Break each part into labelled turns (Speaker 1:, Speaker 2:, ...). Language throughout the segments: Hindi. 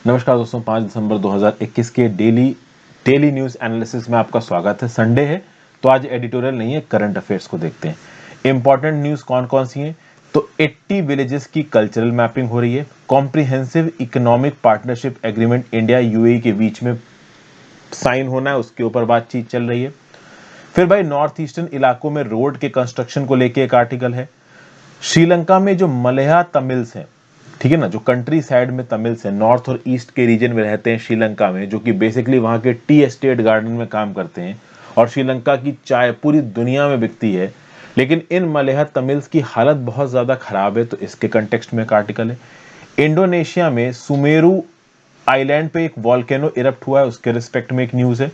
Speaker 1: नमस्कार दोस्तों, 5 दिसंबर 2021 के डेली न्यूज़ एनालिसिस में आपका स्वागत है। संडे है तो आज एडिटोरियल नहीं है, करंट अफेयर्स को देखते हैं। इंपॉर्टेंट न्यूज़ कौन कौन सी हैं? तो 80 विलेजेस की कल्चरल मैपिंग हो रही है। Comprehensive economic partnership agreement India UAE के बीच में साइन होना है, उसके ऊपर बातचीत चल रही है। फिर भाई नॉर्थ ईस्टर्न इलाकों में रोड के कंस्ट्रक्शन को लेके एक आर्टिकल है। श्रीलंका में जो मलया तमिल्स हैं, ठीक है ना, जो कंट्री साइड में तमिल्स हैं, नॉर्थ और ईस्ट के रीजन में रहते हैं श्रीलंका में, जो कि बेसिकली वहां के टी एस्टेट गार्डन में काम करते हैं और श्रीलंका की चाय पूरी दुनिया में बिकती है। लेकिन इन मलया तमिल्स की हालत बहुत ज्यादा खराब है, तो इसके कंटेक्स्ट में एक आर्टिकल है। इंडोनेशिया में सुमेरु आइलैंड पे एक वॉल्केनो इरप्ट हुआ है, उसके रिस्पेक्ट में एक न्यूज है।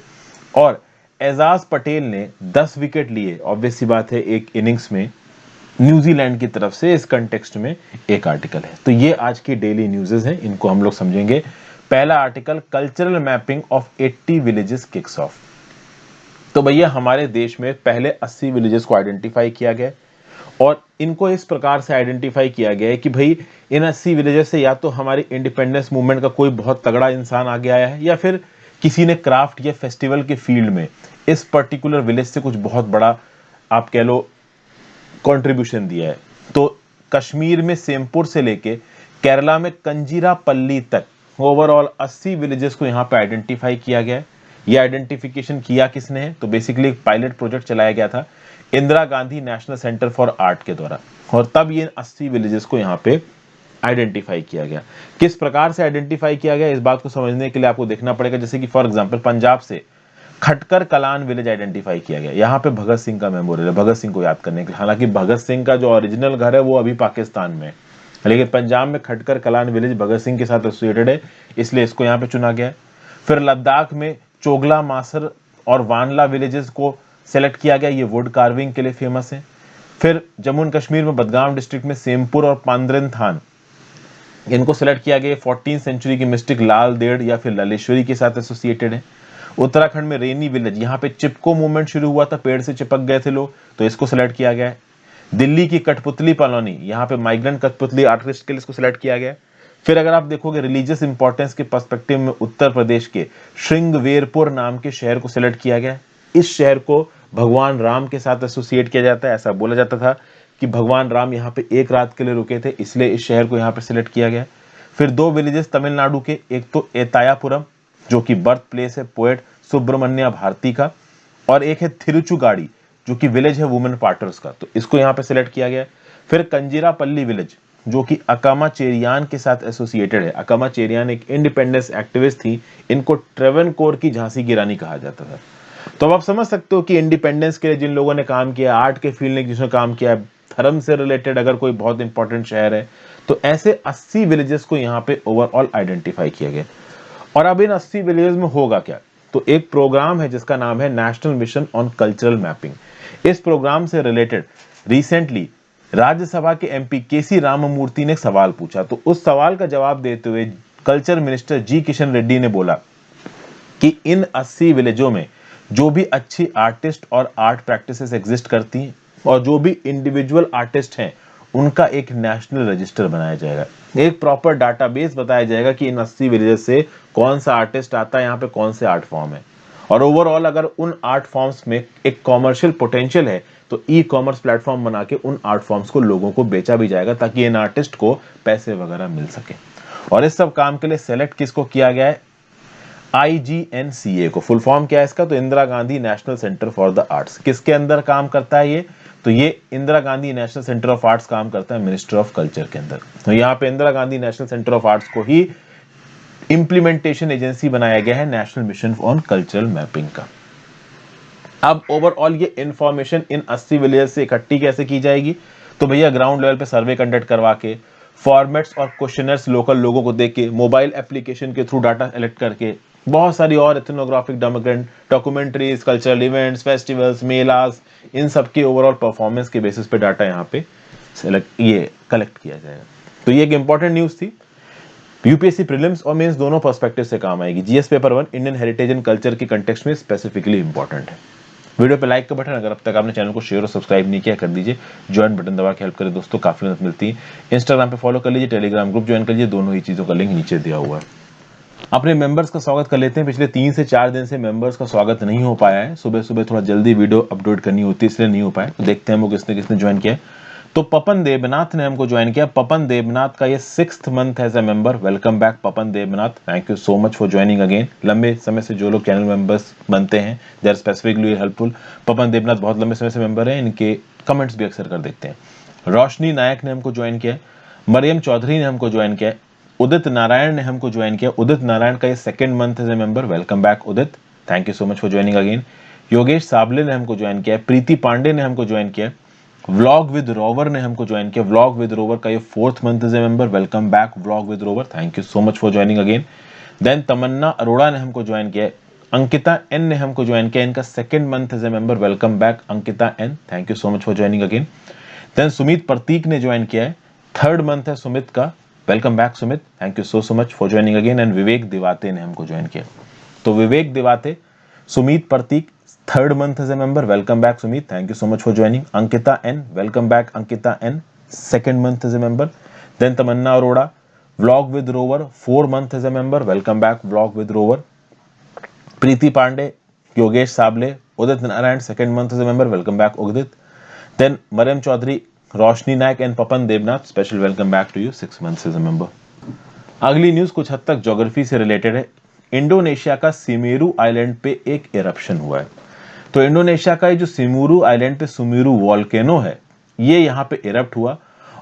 Speaker 1: और एजाज पटेल ने 10 विकेट लिए, ऑब्वियस सी बात है, एक इनिंग्स में न्यूजीलैंड की तरफ से, इस कंटेक्स्ट में एक आर्टिकल है। तो ये आज की डेली न्यूज़ेस हैं, इनको हम लोग समझेंगे। पहला article, cultural mapping of 80 villages kicks of. तो भैया हमारे देश में पहले 80 विलेजेस को आइडेंटिफाई किया गया और इनको इस प्रकार से आइडेंटिफाई किया गया है कि भाई इन 80 विलेजेस से या तो हमारी इंडिपेंडेंस मूवमेंट का कोई बहुत तगड़ा इंसान आगे आया है, या फिर किसी ने क्राफ्ट या फेस्टिवल के फील्ड में इस पर्टिकुलर विलेज से कुछ बहुत बड़ा, आप कह लो, कंट्रीब्यूशन दिया है। तो कश्मीर में सेमपुर से लेके केरला में कंजीरापल्ली तक ओवरऑल 80 विलेजेस को यहां पे आइडेंटिफाई किया गया है। ये आइडेंटिफिकेशन किया किसने है? तो बेसिकली एक पायलट प्रोजेक्ट चलाया गया था Indira Gandhi national centre for art के द्वारा, और तब ये 80 विलेजेस को यहां पे आइडेंटिफाई किया गया। किस प्रकार से आइडेंटिफाई किया गया, इस बात को समझने के लिए आपको देखना पड़ेगा। जैसे कि फॉर एग्जांपल पंजाब से खटकर कलान विलेज आइडेंटिफाई किया गया, यहाँ पे भगत सिंह का मेमोरियल है, भगत सिंह को याद करने के लिए। हालांकि भगत सिंह का जो ओरिजिनल घर है वो अभी पाकिस्तान में है, लेकिन पंजाब में खटकर कलान विलेज भगत सिंह के साथ एसोसिएटेड है, इसलिए इसको यहाँ पे चुना गया है। फिर लद्दाख में चोगला, मासर और वानला विलेजेस को सेलेक्ट किया गया, ये वुड कार्विंग के लिए फेमस है। फिर जम्मू एंड कश्मीर में बदगाम डिस्ट्रिक्ट में सेमपुर और पांद्रन थान, इनको सेलेक्ट किया गया। 14th सेंचुरी की मिस्टिक लाल देड़ या फिर ललेश्वरी के साथ एसोसिएटेड है। उत्तराखंड में रेनी विलेज, यहाँ पे चिपको मूवमेंट शुरू हुआ था, पेड़ से चिपक गए थे लोग, तो इसको सेलेक्ट किया गया है। दिल्ली की कठपुतली कॉलोनी, यहाँ पे माइग्रेंट कठपुतली आर्टिस्ट के लिए इसको सेलेक्ट किया गया है। फिर अगर आप देखोगे रिलीजियस इंपॉर्टेंस के पर्सपेक्टिव में, उत्तर प्रदेश के श्रृंगवेरपुर नाम के शहर को सेलेक्ट किया गया है। इस शहर को भगवान राम के साथ एसोसिएट किया जाता है, ऐसा बोला जाता था कि भगवान राम यहाँ पे एक रात के लिए रुके थे, इसलिए इस शहर को यहाँ पे सिलेक्ट किया गया। फिर दो विलेजेस तमिलनाडु के, एक तो एतायापुरम जो कि बर्थ प्लेस है पोएट सुब्रमण्य भारती का, और एक है थिरुचुगाड़ी जो कि विलेज है वुमेन पार्टर्स का, तो इसको यहाँ पे सिलेक्ट किया गया। फिर कंजीरापल्ली विलेज जो कि अकामा चेरियान के साथ एसोसिएटेड है। अकामा चेरियान एक इंडिपेंडेंस एक्टिविस्ट थी, इनको ट्रेवनकोर की झांसी की रानी कहा जाता था। तो अब आप समझ सकते हो कि इंडिपेंडेंस के लिए जिन लोगों ने काम किया, आर्ट के फील्ड में जिसने काम किया, धर्म से रिलेटेड अगर कोई बहुत इंपॉर्टेंट शहर है, तो ऐसे 80 विलेजेस को यहाँ पे ओवरऑल आइडेंटिफाई किया गया। और अब इन 80 विलेजेस में होगा क्या? तो एक प्रोग्राम है जिसका नाम है national mission on cultural mapping. इस प्रोग्राम से रिलेटेड रिसेंटली राज्यसभा के एमपी केसी राममूर्ति ने एक सवाल पूछा, तो उस सवाल का जवाब देते हुए कल्चर मिनिस्टर जी किशन रेड्डी ने बोला कि इन 80 विलेजों में जो भी अच्छी आर्टिस्ट और आर्ट प्रैक्टिसेस एग्जिस्ट करती हैं और जो भी इंडिविजुअल आर्टिस्ट हैं, उनका एक नेशनल रजिस्टर बनाया जाएगा, एक प्रॉपर डाटाबेस बताया जाएगा कि इन 80 विलेजेस से कौन सा आर्टिस्ट आता है, यहाँ पे कौन से आर्ट फॉर्म है, और ओवरऑल अगर उन आर्ट फॉर्म्स में एक कॉमर्शियल पोटेंशियल है तो ई कॉमर्स प्लेटफॉर्म बना के उन आर्ट फॉर्म्स को लोगों को बेचा भी जाएगा, ताकि इन आर्टिस्ट को पैसे वगैरह मिल सके। और इस सब काम के लिए सेलेक्ट किसको किया गया है? IGNCA को। फुल फॉर्म क्या है इसका? तो Indira Gandhi national centre for the arts. किसके अंदर काम करता है ये? तो ये Indira Gandhi national centre of arts काम करता है मिनिस्टर ऑफ कल्चर के अंदर। तो यहाँ पे Indira Gandhi national centre of arts को ही इंप्लीमेंटेशन एजेंसी बनाया गया है national mission on cultural mapping का। अब ओवरऑल ये इंफॉर्मेशन इन 80 विलेज से इकट्ठी कैसे की जाएगी? तो भैया ग्राउंड लेवल पे सर्वे कंडक्ट करवा के, फॉर्मेट्स और क्वेश्चनर्स लोकल लोगों को दे के, मोबाइल एप्लीकेशन के थ्रू डाटा कलेक्ट करके, बहुत सारी और ethnographic documentaries, cultural events, festivals, melas, इन सब के ओवरऑल परफॉर्मेंस के बेसिस पे डाटा यहाँ पे कलेक्ट किया जाएगा। तो ये एक इंपॉर्टेंट न्यूज थी। यूपीएससी प्रीलिम्स और मेंस दोनों पर्सपेक्टिव से काम आएगी। GS paper 1 Indian heritage and culture के कंटेक्स्ट में स्पेसिफिकली इंपॉर्टेंट है। वीडियो पे लाइक का बटन, अगर अब तक आपने चैनल को शेयर और सब्सक्राइब नहीं किया कर दीजिए। ज्वाइन बटन दबा के हेल्प करें दोस्तों, काफी मदद मिलती है। इंस्टाग्राम पे फॉलो कर लीजिए, टेलीग्राम ग्रुप ज्वाइन कर लीजिए, दोनों ही चीजों का लिंक नीचे दिया हुआ है। अपने मेंबर्स का स्वागत कर लेते हैं। पिछले 3 से 4 दिन से मेंबर्स का स्वागत नहीं हो पाया है, सुबह सुबह थोड़ा जल्दी वीडियो अपलोड करनी होती है इसलिए नहीं हो पाया। तो देखते हैं वो किसने किसने ज्वाइन किया है। तो पपन देवनाथ ने हमको ज्वाइन किया। पपन देवनाथ का ये 6th month as a member. Welcome back Papan Debnath, thank you so much for joining again. लंबे समय से जो लोग चैनल मेंबर्स बनते हैं they are specifically helpful. Papan Debnath बहुत लंबे समय से मेंबर है, इनके कमेंट्स भी अक्सर कर देखते हैं। रोशनी नायक ने हमको ज्वाइन किया। मरियम चौधरी ने हमको ज्वाइन किया। उदित नारायण ने हमको ज्वाइन किया। उदित नारायण का ये 2nd month as a member. Welcome back Udit, thank you so much for joining again. Yogesh Sable ने हमको ज्वाइन किया। प्रीति पांडे ने हमको ज्वाइन किया। व्लॉग विद रोवर ने हमको ज्वाइन किया। व्लॉग विद रोवर का ये 4th month as a member. Welcome back vlog with Rover, thank you so much for joining again. Then Tamanna Arora ने हमको ज्वाइन किया। अंकिता एन ने हमको ज्वाइन किया, इनका 2nd month as a member. Welcome back Ankita N, thank you so much for joining again. Then Sumit Prateek ने ज्वाइन किया है, 3rd मंथ है सुमित का। Welcome back Sumit, thank you so much for joining again. And Vivek Diwate ने हमको ज्वाइन किया। तो Vivek Diwate, Sumit Prateek 3rd month as a member. Welcome back Sumit, thank you so much for joining. Ankita N, welcome back Ankita N, 2nd month as a member. Then Tamanna Arora, vlog with Rover 4 month as a member. Welcome back vlog with Rover. Preeti Pandey, Yogesh Sable, Udit Narayan 2nd month as a member. Welcome back Udit. Then Mariam Chaudhary, Roshni Nayak and Papan Debnath, special welcome back to you, 6 months as a member. अगली न्यूज कुछ हद तक ज्योग्राफी से रिलेटेड है। इंडोनेशिया का सिमेरू आइलैंड पे एक इरप्शन हुआ है। तो इंडोनेशिया का ये जो सिमेरू आइलैंड पे सुमेरू वॉल्केनो है, ये यहाँ पे इरप्ट हुआ।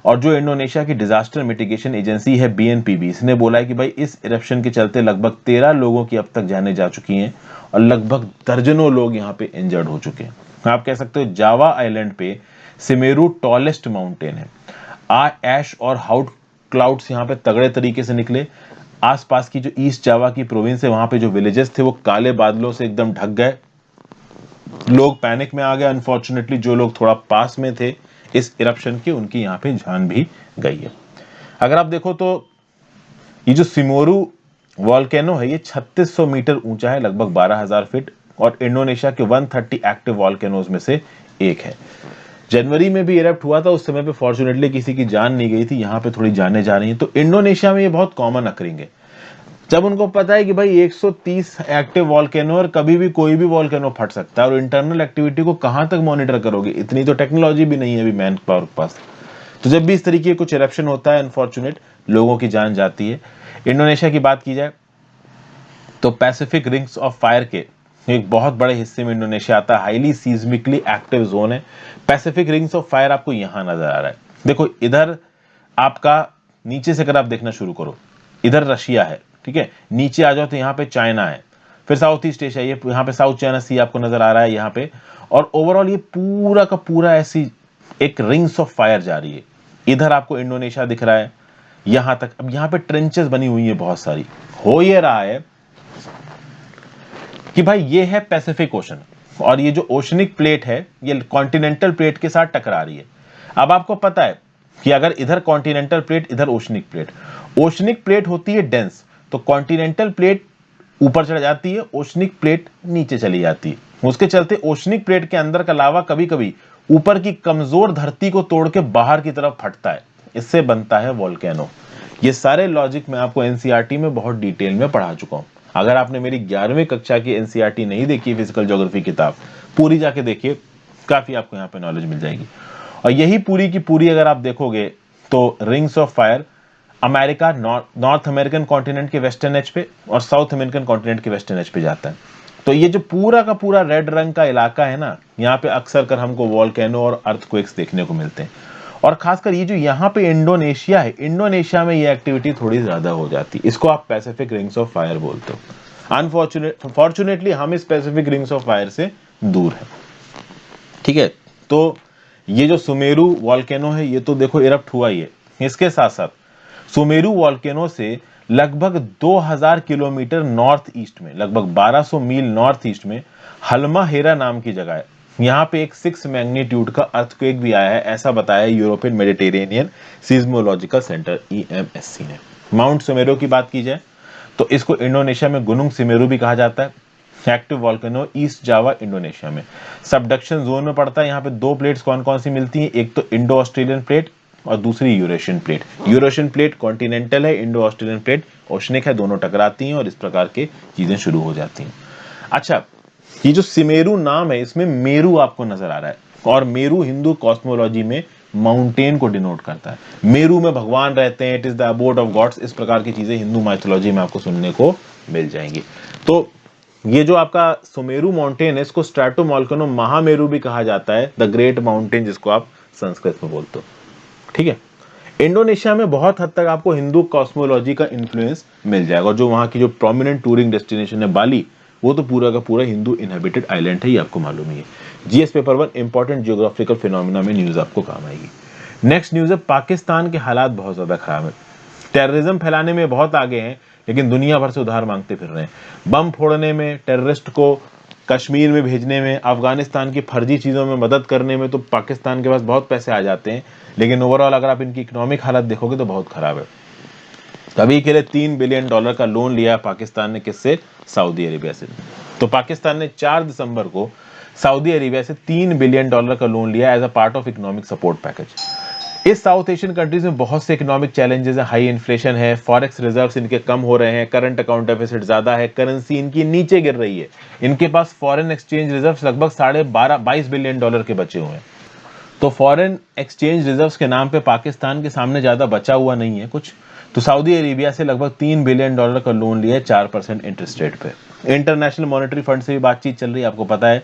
Speaker 1: और जो इंडोनेशिया की डिजास्टर मिटिगेशन एजेंसी है बीएनपीबी, इसने बोला है कि भाई इस इरप्शन के चलते लगभग 13 लोगों की अब तक जानें जा चुकी हैं और लगभग दर्जनों लोग यहाँ पे इंजर्ड हो चुके हैं। आप कह सकते हो जावा आइलैंड पे सिमेरू टॉलेस्ट माउंटेन है। ऐश और हाउट क्लाउड्स यहाँ पे तगड़े तरीके से निकले। आसपास की जो ईस्ट जावा की प्रोविंस है वहां पे जो विलेजेस थे वो काले बादलों से एकदम ढक गए। लोग पैनिक में आ गए। अनफॉर्चुनेटली जो लोग थोड़ा पास में थे इस इरप्शन के, उनकी यहाँ पे जान भी गई है। अगर आप देखो तो ये जो सिमोरू वॉल्केनो है ये 3600 मीटर ऊंचा है, लगभग 12,000 फीट, और इंडोनेशिया के 130 एक्टिव वॉल्केनोज में से एक है। जनवरी में भी इरप्ट हुआ था, उस समय पे फॉर्चुनेटली किसी की जान नहीं गई थी। यहाँ पे थोड़ी जाने जा रही हैं। तो इंडोनेशिया में ये बहुत कॉमन अकरिंग है। जब उनको पता है कि भाई 130 एक्टिव वॉल्केनो और कभी भी कोई भी वॉल्केनो फट सकता है, और इंटरनल एक्टिविटी को कहां तक मॉनिटर करोगे, इतनी तो टेक्नोलॉजी भी नहीं है अभी मैन पावर के पास। तो जब भी इस तरीके कुछ इरप्शन होता है, अनफॉर्चुनेट लोगों की जान जाती है। इंडोनेशिया की बात की जाए तो पैसिफिक रिंग्स ऑफ फायर के एक बहुत बड़े हिस्से में इंडोनेशिया आता है। हाईली सीज्मिकली एक्टिव जोन है। पैसिफिक रिंग्स ऑफ फायर आपको यहां नजर आ रहा है। देखो इधर आपका नीचे से अगर आप देखना शुरू करो, इधर रशिया है, ठीक है, नीचे आ जाओ तो यहाँ पे चाइना है, फिर साउथ ईस्ट एशिया, ये यहाँ पे साउथ चाइना सी आपको नजर आ रहा है यहाँ पे। और ओवरऑल ये पूरा का पूरा ऐसी एक रिंग्स ऑफ फायर जा रही है। इधर आपको इंडोनेशिया दिख रहा है यहां तक। अब यहाँ पे ट्रेंचेस बनी हुई है बहुत सारी। हो ये रहा है कि भाई ये है पैसिफिक ओशन, और ये जो ओशनिक प्लेट है ये कॉन्टिनेंटल प्लेट के साथ टकरा रही है। अब आपको पता है कि अगर इधर कॉन्टिनेंटल प्लेट, इधर ओशनिक प्लेट, ओशनिक प्लेट होती है डेंस, तो कॉन्टिनेंटल प्लेट ऊपर चढ़ जाती है, ओशनिक प्लेट नीचे चली जाती है। उसके चलते ओशनिक प्लेट के अंदर का लावा कभी कभी ऊपर की कमजोर धरती को तोड़ के बाहर की तरफ फटता है, इससे बनता है वोल्केनो। ये सारे लॉजिक मैं आपको एनसीईआरटी में बहुत डिटेल में पढ़ा चुका हूं। अगर आपने मेरी 11वीं कक्षा की एनसीईआरटी नहीं देखी, फिजिकल ज्योग्राफी किताब पूरी जाके देखिए, काफी आपको यहाँ पे नॉलेज मिल जाएगी। और यही पूरी की पूरी अगर आप देखोगे तो rings of fire America, north American continent के वेस्टर्न एज पे और साउथ अमेरिकन कॉन्टिनेंट के वेस्टर्न एज पे जाता है। तो ये जो पूरा का पूरा रेड रंग का इलाका है ना, यहाँ पे अक्सर कर हमको वॉल्केनो और अर्थक्वेक्स देखने को मिलते हैं। और खासकर ये जो यहाँ पे इंडोनेशिया है, इंडोनेशिया में ये एक्टिविटी थोड़ी ज्यादा हो जाती है। इसको आप पैसिफिक रिंग्स ऑफ फायर बोलते हो। फॉर्चुनेटली हम इस पैसिफिक रिंग्स ऑफ फायर से दूर है, ठीक है। तो ये जो सुमेरु वॉल्केनो है ये तो देखो इरप्ट हुआ ही है। इसके साथ साथ सुमेरु वॉल्केनो से लगभग 2000 किलोमीटर नॉर्थ ईस्ट में, लगभग 1200 मील नॉर्थ ईस्ट में हल्माहेरा नाम की जगह है। यहाँ पे एक 6 मैग्नीट्यूड का अर्थक्वेक भी आया है, ऐसा बताया यूरोपियन मेडिटेरेनियन सीज्मोलॉजिकल सेंटर ईएमएससी ने। माउंट सुमेरु की बात की जाए तो इसको इंडोनेशिया में गुनुंग सिमेरु भी कहा जाता है। Active volcano east Java Indonesia में सबडक्शन जोन में पड़ता है। यहाँ पे 2 प्लेट्स कौन कौन सी मिलती हैं, एक तो इंडो ऑस्ट्रेलियन प्लेट और दूसरी Eurasian plate. Eurasian plate continental है, इंडो ऑस्ट्रेलियन प्लेट ओशनिक है, दोनों टकराती हैं और इस प्रकार के चीजें शुरू हो जाती हैं। अच्छा, ये जो सिमेरु नाम है इसमें मेरू आपको नजर आ रहा है, और मेरू हिंदू कॉस्मोलॉजी में माउंटेन को डिनोट करता है। मेरू में भगवान रहते हैं, it is the abode of gods, इस प्रकार की चीजें हिंदू माइथोलॉजी में आपको सुनने को मिल जाएंगी। तो ये जो आपका सुमेरु माउंटेन है इसको स्ट्रैटोमोल्केनो महामेरू भी कहा जाता है, द ग्रेट माउंटेन जिसको आप संस्कृत में बोलते हो। ठीक है, इंडोनेशिया में बहुत हद तक आपको हिंदू कॉस्मोलॉजी का इन्फ्लुएंस मिल जाएगा, और जो वहां की जो प्रोमिनेंट टूरिंग डेस्टिनेशन है बाली, वो तो पूरा का पूरा हिंदू इनहेबिटेड आइलैंड है, ये आपको मालूम ही है। GS paper 1 important geographical phenomena में न्यूज आपको काम आएगी। नेक्स्ट न्यूज है, पाकिस्तान के हालात बहुत ज्यादा खराब है। टेररिज्म फैलाने में बहुत आगे हैं, लेकिन दुनिया भर से उधार मांगते फिर रहे हैं। बम फोड़ने में, टेररिस्ट को कश्मीर में भेजने में, अफगानिस्तान की फर्जी चीजों में मदद करने में तो पाकिस्तान के पास बहुत पैसे आ जाते हैं, लेकिन ओवरऑल अगर आप इनकी इकोनॉमिक हालत देखोगे तो बहुत खराब है। अभी के लिए $3 बिलियन का लोन लिया पाकिस्तान ने, किससे? सऊदी अरेबिया से। तो पाकिस्तान ने 4 दिसंबर को सऊदी अरेबिया से $3 बिलियन का लोन लिया as a part of economic support package. इस साउथ एशियन कंट्रीज में बहुत से इकोनॉमिक चैलेंजेस है, हाई इन्फ्लेशन है, फॉरेक्स रिजर्व्स इनके कम हो रहे हैं, करंट अकाउंट डेफिसिट ज्यादा है, करेंसी इनकी नीचे गिर रही है, इनके पास फॉरेन एक्सचेंज रिजर्व्स लगभग $22 बिलियन के बचे हुए हैं। तो फॉरेन एक्सचेंज रिजर्व्स के नाम पे पाकिस्तान के सामने ज्यादा बचा हुआ नहीं है कुछ। तो सऊदी अरेबिया से लगभग $3 बिलियन का लोन लिया है 4% इंटरेस्ट रेट पे। इंटरनेशनल मॉनेटरी फंड से भी बातचीत चल रही है। आपको पता है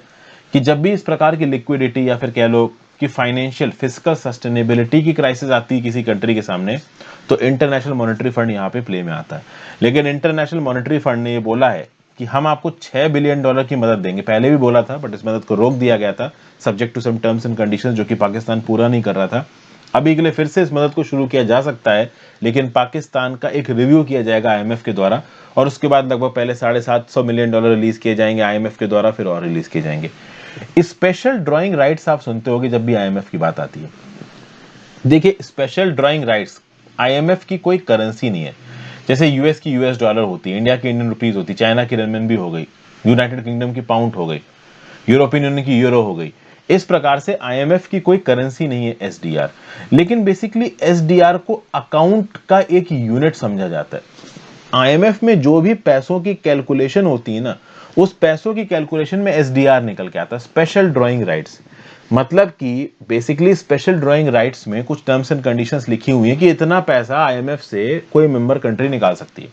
Speaker 1: कि जब भी इस प्रकार की लिक्विडिटी या फिर कह लो कि फाइनेंशियल फिजिकल सस्टेनेबिलिटी की क्राइसिस आती है किसी कंट्री के सामने, तो इंटरनेशनल मॉनेटरी फंड यहाँ पे प्ले में आता है। लेकिन इंटरनेशनल मॉनेटरी फंड ने ये बोला है कि हम आपको $6 बिलियन की मदद देंगे। पहले भी बोला था, बट इस मदद को रोक दिया गया था subject to some terms and conditions, जो कि पाकिस्तान पूरा नहीं कर रहा था। अभी के लिए फिर से इस मदद को शुरू किया जा सकता है, लेकिन पाकिस्तान का एक रिव्यू किया जाएगा आईएमएफ के द्वारा, और उसके बाद लगभग पहले $750 मिलियन रिलीज किए जाएंगे आईएमएफ के द्वारा, फिर और रिलीज किए जाएंगे। स्पेशल ड्राइंग राइट्स आप सुनते होंगे जब भी आईएमएफ की बात आती है। देखिए, स्पेशल ड्राइंग राइट्स आईएमएफ की कोई करेंसी नहीं है। जैसे यूएस की यूएस डॉलर होती है, इंडिया की इंडियन रुपीज होती है, चाइना की रेनमिनबी हो गई, यूनाइटेड किंगडम की पाउंड हो गई, यूरोपियन यूनियन की यूरो हो गई। इस प्रकार से आईएमएफ की कोई करेंसी नहीं है एसडीआर, लेकिन बेसिकली एसडीआर को अकाउंट का एक यूनिट समझा जाता है। आईएमएफ में जो भी पैसों की कैलकुलेशन होती है ना, उस पैसों की कैलकुलेशन में एसडीआर निकल के आता है, स्पेशल ड्राइंग राइट्स। मतलब कि बेसिकली स्पेशल ड्राइंग राइट्स में कुछ टर्म्स एंड कंडीशंस लिखी हुई है कि इतना पैसा आईएमएफ से कोई मेंबर कंट्री निकाल सकती है।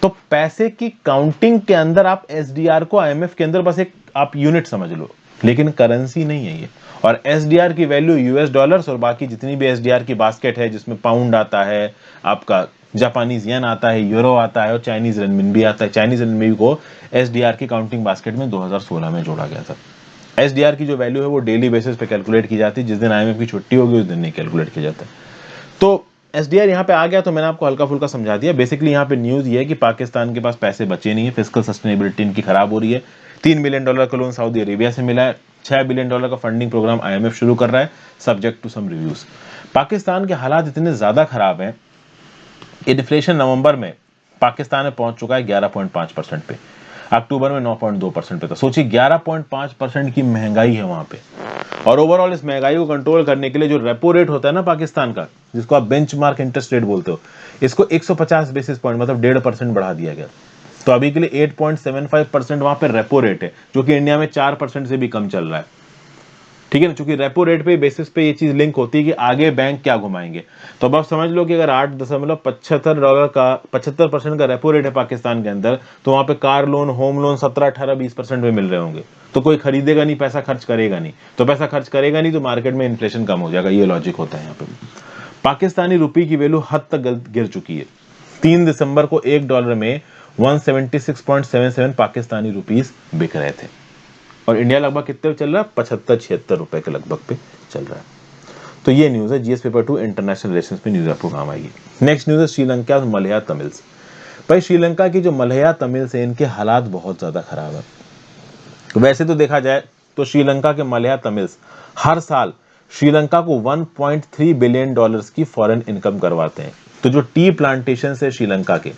Speaker 1: तो पैसे की काउंटिंग के अंदर आप एसडीआर को आईएमएफ के अंदर बस एक आप यूनिट समझ लो, लेकिन करेंसी नहीं है ये। और एसडीआर की वैल्यू यूएस डॉलर्स और बाकी जितनी भी एसडीआर की बास्केट है, जिसमें पाउंड आता है, आपका जापानीज येन आता है, यूरो आता है और चाइनीज रेनमिनबी आता है। चाइनीज रेनमिनबी को एसडीआर की काउंटिंग बास्केट में 2016 में जोड़ा गया था। एसडीआर की जो वैल्यू है वो डेली बेसिस पे कैलकुलेट की जाती है, जिस दिन आईएमएफ की छुट्टी होगी उस दिन नहीं कैलकुलेट किया जाता है। तो एसडीआर यहाँ पे आ गया, तो मैंने आपको हल्का फुल्का समझा दिया। बेसिकली यहाँ पे न्यूज ये है कि पाकिस्तान के पास पैसे बचे नहीं है, फिजिकल सस्टेनेबिलिटी इनकी खराब हो रही है। $3 बिलियन का लोन सऊदी अरेबिया से मिला है, $6 बिलियन का फंडिंग प्रोग्राम आईएमएफ शुरू कर रहा है, subject to some reviews. Pakistan के हालात इतने ज्यादा खराब हैं, इन्फ्लेशन नवंबर में पाकिस्तान में पहुंच चुका है 11.5% पे, अक्टूबर में 9.2% पे था। सोचिए 11.5% की महंगाई है वहां पे। और ओवरऑल इस महंगाई को कंट्रोल करने के लिए जो रेपो रेट होता है ना पाकिस्तान का, जिसको आप बेंचमार्क इंटरेस्ट रेट बोलते हो, इसको 150 बेसिस पॉइंट मतलब 1.5% बढ़ा दिया गया। तो अभी के लिए 8.75% वहां पे रेपो रेट है, जो कि इंडिया में 4% से भी कम चल रहा है। ठीक है ना, चूंकि रेपो रेट पे बेसिस पे ये चीज लिंक होती है कि आगे बैंक क्या घुमाएंगे। तो अब आप समझ लो कि अगर $8.75 का 75% का रेपो रेट है पाकिस्तान के अंदर, तो वहां पे कार लोन, होम लोन 17, 18, 20% में मिल रहे होंगे। तो कोई खरीदेगा नहीं, पैसा खर्च करेगा नहीं, तो पैसा खर्च करेगा नहीं तो मार्केट में इन्फ्लेशन कम हो जाएगा। ये लॉजिक होता है यहाँ पे। पाकिस्तानी रुपये की वैल्यू हद तक गिर चुकी है। 3 दिसंबर को $1 में 176.77 पाकिस्तानी रुपीस बिक रहे थे, और इंडिया लगभग कितने चल रहा है? 75-76 रुपए के लगभग पे चल रहा है। तो ये न्यूज है जीएस पेपर 2 इंटरनेशनल रिलेशंस पे, न्यूज आपको काम आएगी। नेक्स्ट न्यूज है श्रीलंका मलया तमिल्स। भाई श्रीलंका की जो मलया तमिल्स है, इनके हालात बहुत ज्यादा खराब है। वैसे तो देखा जाए तो श्रीलंका के मलया तमिल्स हर साल श्रीलंका को $1.3 बिलियन की फॉरेन इनकम करवाते हैं। तो जो टी प्लांटेशन है श्रीलंका के,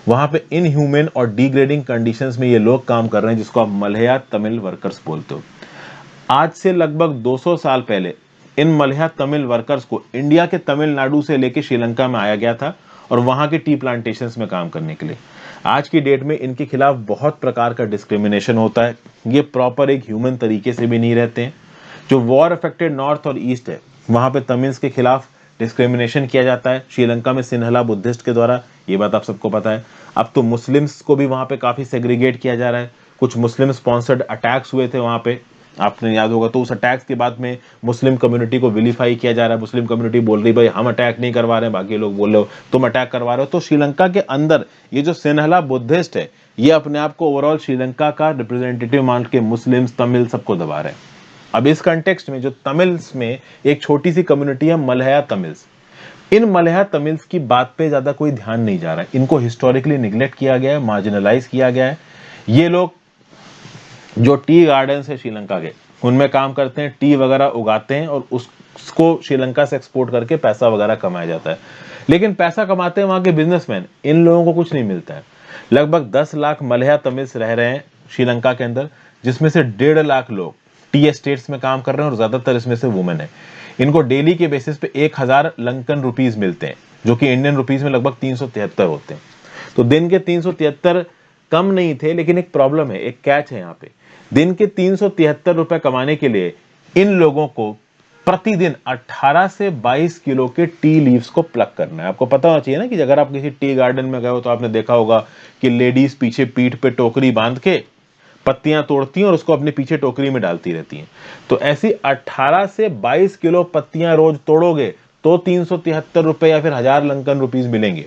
Speaker 1: वहां पे इनह्यूमन और डिग्रेडिंग कंडीशंस में ये लोग काम कर रहे हैं, जिसको आप मलया तमिल वर्कर्स बोलते हो। आज से लगभग 200 साल पहले इन मलया तमिल वर्कर्स को इंडिया के तमिलनाडु से लेकर श्रीलंका में आया गया था और वहां के टी प्लांटेशंस में काम करने के लिए। आज की डेट में इनके खिलाफ बहुत प्रकार का डिस्क्रिमिनेशन होता है। ये प्रॉपर एक ह्यूमन तरीके से भी नहीं रहते हैं। जो वॉर अफेक्टेड नॉर्थ और ईस्ट है, वहां पे तमिल्स के खिलाफ डिस्क्रिमिनेशन किया जाता है। श्रीलंका में सिन्हला बुद्धिस्ट के द्वारा, ये बात आप सबको पता है। अब तो मुस्लिम्स को भी वहां पे काफी सेग्रीगेट किया जा रहा है। कुछ मुस्लिम स्पॉन्सर्ड अटैक्स हुए थे वहां पे, आपने याद होगा। तो उस अटैक्स के बाद में मुस्लिम कम्युनिटी को विलीफाई किया जा रहा है। मुस्लिम कम्युनिटी बोल रही भाई हम अटैक नहीं करवा रहे हैं, बाकी लोग बोल रहे हो तुम अटैक करवा रहे हो। तो श्रीलंका के अंदर ये जो सिन्हला बुद्धिस्ट है, ये अपने आप को ओवरऑल श्रीलंका का रिप्रेजेंटेटिव मान के मुस्लिम्स तमिल सबको दबा रहे हैं। अब इस कंटेक्स्ट में जो तमिल्स में एक छोटी सी कम्युनिटी है मलया तमिल्स, इन मलया तमिल्स की बात पे ज्यादा कोई ध्यान नहीं जा रहा है। इनको हिस्टोरिकली निग्लेक्ट किया गया है, मार्जिनलाइज किया गया है। ये लोग जो टी गार्डन्स है श्रीलंका के, उनमें काम करते हैं, टी वगैरह उगाते हैं और उसको श्रीलंका से एक्सपोर्ट करके पैसा वगैरह कमाया जाता है। लेकिन पैसा कमाते हैं वहां के बिजनेसमैन, इन लोगों को कुछ नहीं मिलता है। लगभग 10 लाख मलया तमिल्स रह रहे हैं श्रीलंका के अंदर, जिसमें से 1.5 लाख लोग टी एस्टेट्स में काम कर रहे हैं और ज्यादातर इसमें से वुमेन है। इनको डेली के बेसिस पे 1000 लंकन रुपीज मिलते हैं, जो कि इंडियन रुपीज में लगभग 373 होते हैं। तो दिन के 373 कम नहीं थे, लेकिन एक प्रॉब्लम है, एक कैच है यहाँ पे। दिन के 373 रुपए कमाने के लिए इन लोगों को प्रतिदिन 18 से 22 किलो के टी लीव्स को प्लग करना है। आपको पता होना चाहिए ना कि अगर आप किसी टी गार्डन में गए हो तो आपने देखा होगा कि लेडीज पीछे पीठ पे टोकरी बांध के पत्तियां तोड़ती हैं और उसको अपने पीछे टोकरी में डालती रहती हैं। तो ऐसी 18 से 22 किलो पत्तियां रोज तोड़ोगे तो 373 रुपए या फिर 1000 लंकन रुपीज मिलेंगे।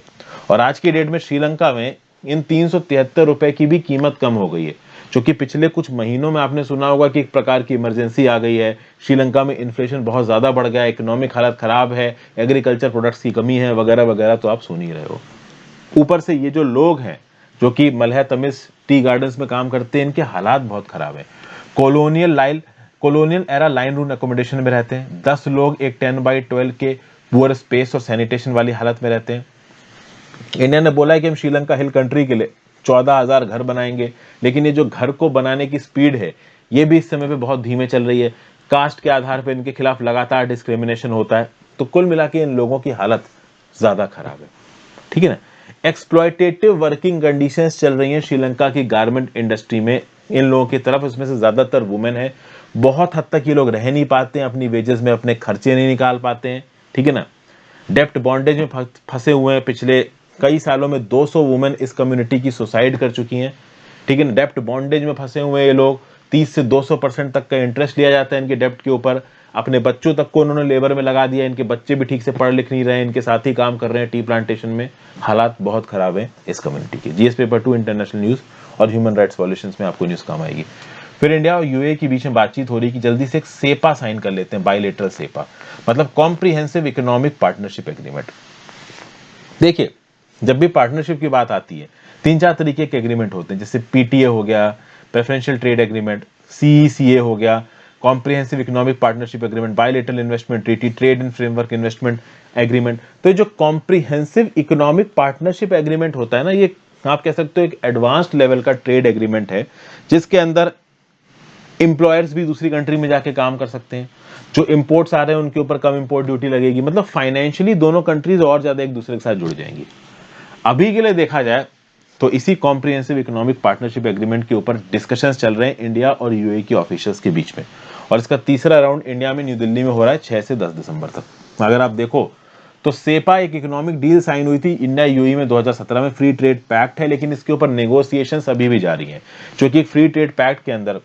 Speaker 1: और आज की डेट में श्रीलंका में इन 373 रुपए की भी कीमत कम हो गई है, क्योंकि पिछले कुछ महीनों में आपने सुना होगा कि एक प्रकार की इमरजेंसी आ गई है। श्रीलंका में इन्फ्लेशन बहुत ज्यादा बढ़ गया है, इकोनॉमिक हालत खराब है, एग्रीकल्चर प्रोडक्ट्स की कमी है वगैरह वगैरह, तो आप सुन ही रहे हो। ऊपर से ये जो लोग हैं जो कि मलया तमिल्स टी गार्डन्स में काम करते हैं, इनके हालात बहुत खराब है। Colonial era line room accommodation में रहते हैं। 10 लोग एक 10x12 के पुअर स्पेस और सैनिटेशन वाली हालत में रहते हैं। इंडिया ने बोला है कि हम श्रीलंका हिल कंट्री के लिए 14,000 घर बनाएंगे, लेकिन ये जो घर को बनाने की स्पीड है, ये भी इस समय पे बहुत धीमे चल रही है। कास्ट के आधार पर इनके खिलाफ लगातार डिस्क्रिमिनेशन होता है। तो कुल मिला के इन लोगों की हालत ज्यादा खराब है, ठीक है ना। एक्सप्लॉयटेटिव वर्किंग कंडीशंस चल रही हैं श्रीलंका की गारमेंट इंडस्ट्री में इन लोगों की तरफ। इसमें से ज्यादातर वुमेन है। बहुत हद तक ये लोग रह नहीं पाते हैं अपनी वेजेस में, अपने खर्चे नहीं निकाल पाते हैं, ठीक है ना। डेप्ट बॉन्डेज में फंसे हुए हैं। पिछले कई सालों में 200 वुमेन इस कम्युनिटी की सुसाइड कर चुकी हैं, ठीक है ना। डेप्ट बॉन्डेज में फंसे हुए ये लोग, 30 से 200% तक का इंटरेस्ट लिया जाता है इनके डेप्ट के ऊपर। अपने बच्चों तक को उन्होंने लेबर में लगा दिया। इनके बच्चे भी ठीक से पढ़ लिख नहीं रहे हैं, इनके साथ ही काम कर रहे हैं टी प्लांटेशन में। हालात बहुत खराब है इस कम्युनिटी के। जीएस पेपर 2 इंटरनेशनल न्यूज और ह्यूमन राइट्स वॉल्यूशंस में आपको न्यूज काम आएगी। फिर इंडिया और यूएई के बीच में बातचीत हो रही कि जल्दी से एक सेपा साइन कर लेते हैं, बायलैटरल सेपा, मतलब कॉम्प्रिहेंसिव इकोनॉमिक पार्टनरशिप एग्रीमेंट। देखिए, जब भी पार्टनरशिप की बात आती है, 3-4 तरीके के एग्रीमेंट होते हैं, जैसे पीटीए हो गया, प्रेफरेंशियल ट्रेड एग्रीमेंट, सीईसीए हो गया, comprehensive economic partnership agreement, bilateral investment treaty, trade and framework investment agreement. तो ये जो कॉम्प्रिहेंसिव इकोनॉमिक पार्टनरशिप एग्रीमेंट होता है ना, ये आप कह सकते हो एक एडवांस्ड लेवल का ट्रेड एग्रीमेंट है, जिसके अंदर एम्प्लॉयर्स भी दूसरी कंट्री में जाके काम कर सकते हैं। जो इंपोर्ट्स आ रहे हैं उनके ऊपर कम इंपोर्ट ड्यूटी लगेगी। मतलब फाइनेंशियली दोनों कंट्रीज और ज्यादा एक दूसरे के साथ जुड़ जाएंगी। अभी के लिए देखा जाए तो इसी कॉम्प्रिहेंसिव इकोनॉमिक पार्टनरशिप एग्रीमेंट के ऊपर डिस्कशंस चल रहे हैं इंडिया और यूएई के ऑफिशियल्स के बीच में, और इसका तीसरा राउंड इंडिया में न्यू दिल्ली में हो रहा है 6 से 10 दिसंबर तक। अगर आप देखो तो सेपा एक इकोनॉमिक डील साइन हुई थी इंडिया यूएई में 2017 में, फ्री ट्रेड पैक्ट है, लेकिन इसके ऊपर नेगोशिएशंस अभी भी जारी हैं। क्योंकि एक फ्री ट्रेड पैक्ट के अंदर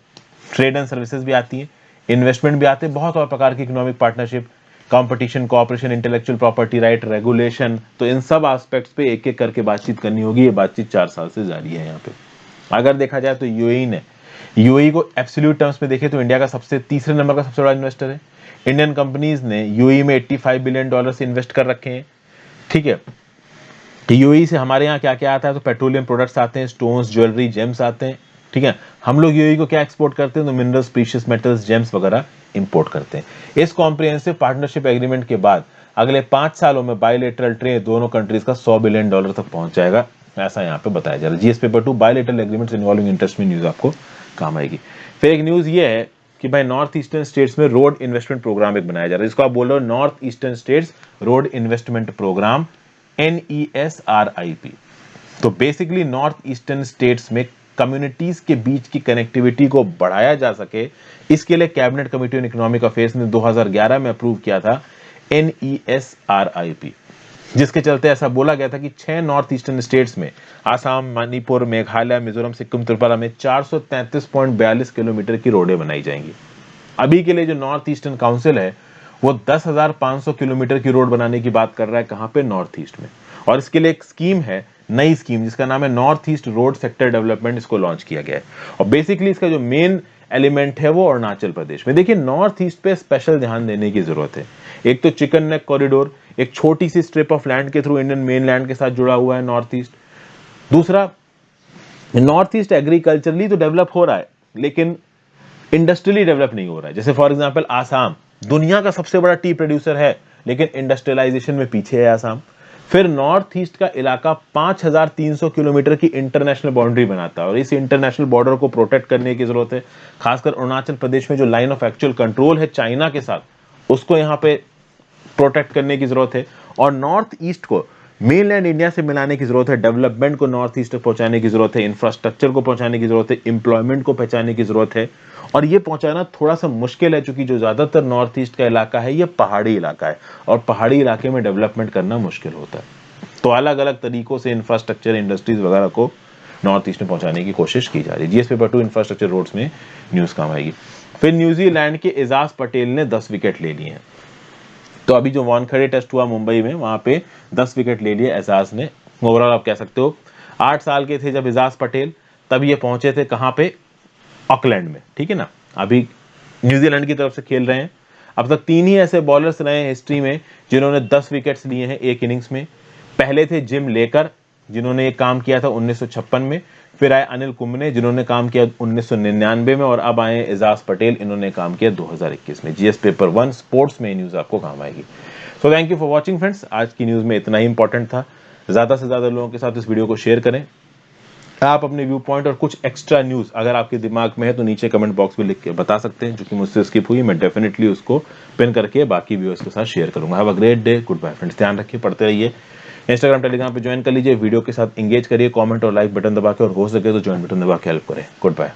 Speaker 1: ट्रेड एंड सर्विसेज भी आती है, इन्वेस्टमेंट भी आते हैं, बहुत और प्रकार की economic partnership, competition, cooperation, intellectual property right, regulation, तो इन सब एस्पेक्ट्स पे एक एक करके बातचीत करनी होगी। ये बातचीत 4 साल से जारी है यहाँ पे। अगर देखा जाए तो यूएई को एब्सोल्यूट टर्म्स में देखें तो इंडिया का तीसरे नंबर का सबसे बड़ा इन्वेस्टर है। इंडियन कंपनीज ने यूएई में $85 बिलियन इन्वेस्ट कर रखे हैं, ठीक है। यूएई से हमारे यहाँ क्या क्या आता है, तो पेट्रोलियम प्रोडक्ट्स आते हैं, स्टोन्स, ज्वेलरी, जेम्स आते हैं, ठीक है। हम लोग यूएई को क्या एक्सपोर्ट करते हैं, तो मिनरल्स, प्रीशियस मेटल्स, जेम्स वगैरह इंपोर्ट करते हैं। इस कॉम्प्रिहेंसिव पार्टनरशिप एग्रीमेंट के बाद अगले 5 सालों में बायलैटरल ट्रेड दोनों कंट्रीज का $100 बिलियन तक पहुंच जाएगा, ऐसा यहाँ पे बताया जा रहा है। GS paper 2 bilateral agreements involving interest में न्यूज आपको काम आएगी। फिर एक न्यूज ये है कि भाई नॉर्थ ईस्टर्न स्टेट्स में रोड इन्वेस्टमेंट प्रोग्राम एक बनाया जा रहा है, जिसको आप बोल रहे हो north eastern states road investment program, NESRIP। तो बेसिकली नॉर्थ ईस्टर्न स्टेट्स में कम्युनिटीज के बीच की कनेक्टिविटी को बढ़ाया जा सके, इसके लिए cabinet committee on economic affairs ने 2011 में अप्रूव किया था NESRIP, जिसके चलते ऐसा बोला गया था कि 6 नॉर्थ ईस्टर्न स्टेट्स में आसाम, मणिपुर, मेघालय, मिजोरम, सिक्किम, त्रिपुरा में 433.42 किलोमीटर की रोडें बनाई जाएंगी। अभी के लिए जो नॉर्थ ईस्टर्न काउंसिल है वो 10,500 किलोमीटर की रोड बनाने की बात कर रहा है, कहां पे? नॉर्थ ईस्ट में। और इसके लिए एक स्कीम है, नई स्कीम, जिसका नाम है north east road sector development, इसको लॉन्च किया गया है। और बेसिकली इसका जो मेन एलिमेंट है वो अरुणाचल प्रदेश में। देखिए नॉर्थ ईस्ट पे स्पेशल ध्यान देने की जरूरत है। एक तो चिकन नेक कॉरिडोर, एक छोटी सी स्ट्रिप ऑफ लैंड के थ्रू इंडियन मेन लैंड के साथ जुड़ा हुआ है नॉर्थ ईस्ट। दूसरा, नॉर्थ ईस्ट एग्रीकल्चरली तो डेवलप हो रहा है, लेकिन इंडस्ट्रियली डेवलप नहीं हो रहा है। जैसे फॉर एग्जांपल आसाम दुनिया का सबसे बड़ा टी प्रोड्यूसर है, लेकिन इंडस्ट्रियलाइजेशन में पीछे है आसाम। फिर नॉर्थ ईस्ट का इलाका 5,300 किलोमीटर की इंटरनेशनल बाउंड्री बनाता है, और इस इंटरनेशनल बॉर्डर को प्रोटेक्ट करने की जरूरत है। खासकर अरुणाचल प्रदेश में जो लाइन ऑफ एक्चुअल कंट्रोल है चाइना के साथ, उसको यहाँ पे प्रोटेक्ट करने की जरूरत है। और नॉर्थ ईस्ट को मेनलैंड इंडिया से मिलाने की जरूरत है, डेवलपमेंट को नॉर्थ ईस्ट तक पहुंचाने की जरूरत है, इंफ्रास्ट्रक्चर को पहुंचाने की जरूरत है, एम्प्लॉयमेंट को पहुंचाने की जरूरत है। और ये पहुंचाना थोड़ा सा मुश्किल है, क्योंकि जो ज्यादातर नॉर्थ ईस्ट का इलाका है ये पहाड़ी इलाका है, और पहाड़ी इलाके में डेवलपमेंट करना मुश्किल होता है। तो अलग अलग तरीकों से इंफ्रास्ट्रक्चर, इंडस्ट्रीज वगैरह को नॉर्थ ईस्ट में पहुंचाने की कोशिश की जा रही है। जीएस पेपर 2 इंफ्रास्ट्रक्चर रोड्स में न्यूज काम आएगी। फिर न्यूजीलैंड के एजाज पटेल ने 10 विकेट ले लिए हैं। तो अभी जो वानखेड़े टेस्ट हुआ मुंबई में, वहां पे 10 विकेट ले लिए एजाज ने। ओवरऑल आप कह सकते हो 8 साल के थे जब एजाज पटेल, तब ये पहुंचे थे कहां पे? ऑकलैंड में, ठीक है ना। अभी न्यूजीलैंड की तरफ से खेल रहे हैं। अब तक 3 ही ऐसे बॉलर्स रहे हैं हिस्ट्री में जिन्होंने 10 विकेट्स लिए हैं एक इनिंग्स में। पहले थे जिम लेकर, जिन्होंने ये काम किया था 1956 में। फिर आए अनिल कुंबले, जिन्होंने काम किया 1999 में। और अब आए एजाज पटेल, इन्होंने काम किया 2021 में। जीएस पेपर 1 स्पोर्ट्स में न्यूज आपको काम आएगी। So thank you for watching friends. आज की न्यूज में इतना ही इंपॉर्टेंट था। ज्यादा से ज्यादा लोगों के साथ इस वीडियो को शेयर करें। आप अपने व्यू पॉइंट और कुछ एक्स्ट्रा न्यूज अगर आपके दिमाग में है तो नीचे कमेंट बॉक्स में लिख के बता सकते हैं, जो कि मुझसे स्किप हुई। मैं डेफिनेटली उसको पिन करके बाकी व्यूअर्स के साथ शेयर करूंगा। Have a great day, goodbye friends. ध्यान रखिए, पढ़ते रहिए। इंस्टाग्राम, टेलीग्राम पे ज्वाइन कर लीजिए, वीडियो के साथ एंगेज करिए, कमेंट और लाइक बटन दबा के, और हो सके तो ज्वाइन बटन दबा के हेल्प करें। Good bye.